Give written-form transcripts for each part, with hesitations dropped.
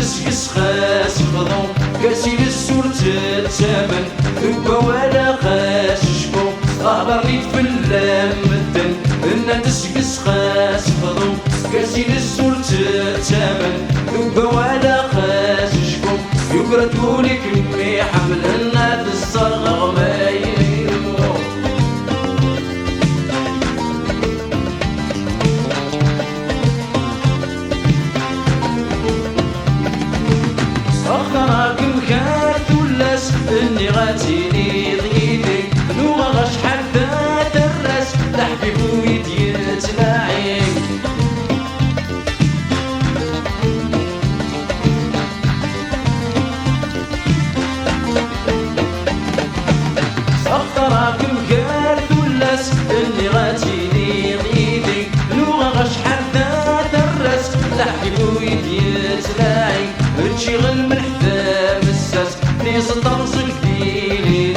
تسقس خاس خضو كاسي للسور تتامن ولا خاس شكو أهضرني تفلام الدن إن تسقس خاس خضو كاسي للسور تتامن ولا خاس شكو يقردولي كمي حمل الناد الصغر ما يليرو أخطرك مكات ولاس إني غاتيني ضيدي نوغا غاش حتى الراس لحبيب ويدي يتلاعي أخطرك مكات ولاس إني غاتيني ضيدي نوغا غاش حتى الراس لحبيب ويدي يتلاعي تشيغل من حدا مساس لي سطر سلكي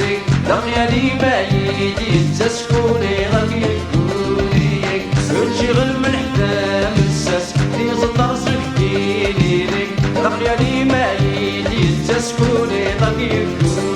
لقيالي بايدي تسكوني غادي يقولي تشيغل من حدا مساس لي سطر سلكي لقيالي بايدي تسكوني غادي يقولي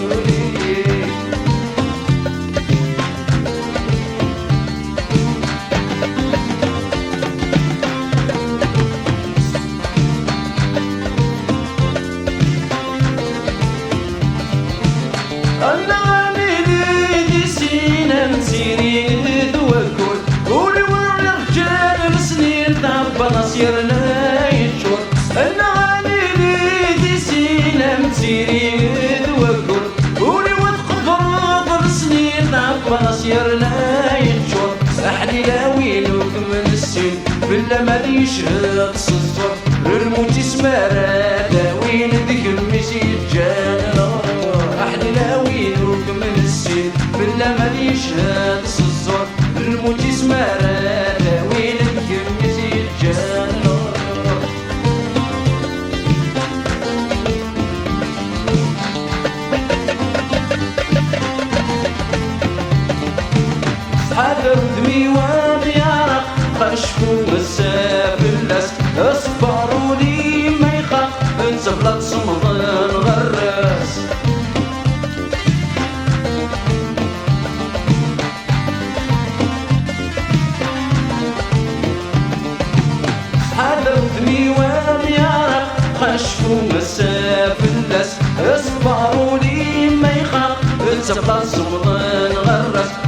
أنا عاملي دي سينا نسيني دوكل قولي والرجال السنين تعبى نصيرنا يشور أنا عاملي دي سينا نسيني دوكل قولي وتقفر السنين تعبى نصيرنا يشور أحلي لاويلوك من السين بلا ما يشهد صدفر الموت اسمها داوين ذيك المسيد جانا أحلي لاويلوك من السين بلا ما يشهد الصور الموت اسمها داوين ذيك المسيد جانا حذر دمي وضيارك خشفو مساف الناس اصبروا لي ما يخاف انسف لا تصمد الغراس حذر دمي وضيارك خشفو مساف الناس اصبروا لي ما يخاف انسف لا تصمد الغراس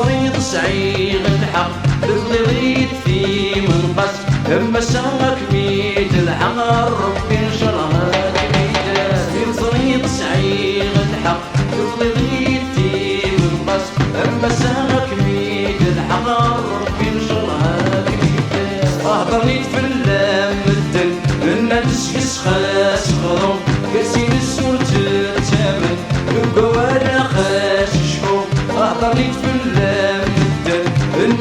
ميت صعيغ الحق تغليظ في منقص اما سمك ميت الحق ربي نشرها كميداس ميت صعيغ الحق تغليظ في منقص اما سمك ميت الحق ربي نشرها كميداس اهضرني تفلام الدن ان تسقس خاس خضم كاسين السور تتامن ولا خاس شحو اهضرني تفلام الدن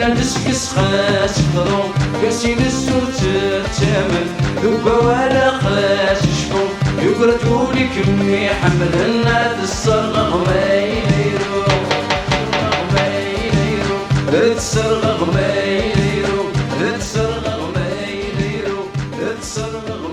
ان تسقس خاس خضم كاسين السور تتامن ولا خاس شحو يقردولي كمي حمل الناد الصرغ ما يديرو ما يديرو الصرغ ما يديرو الصرغ ما يديرو الصرغ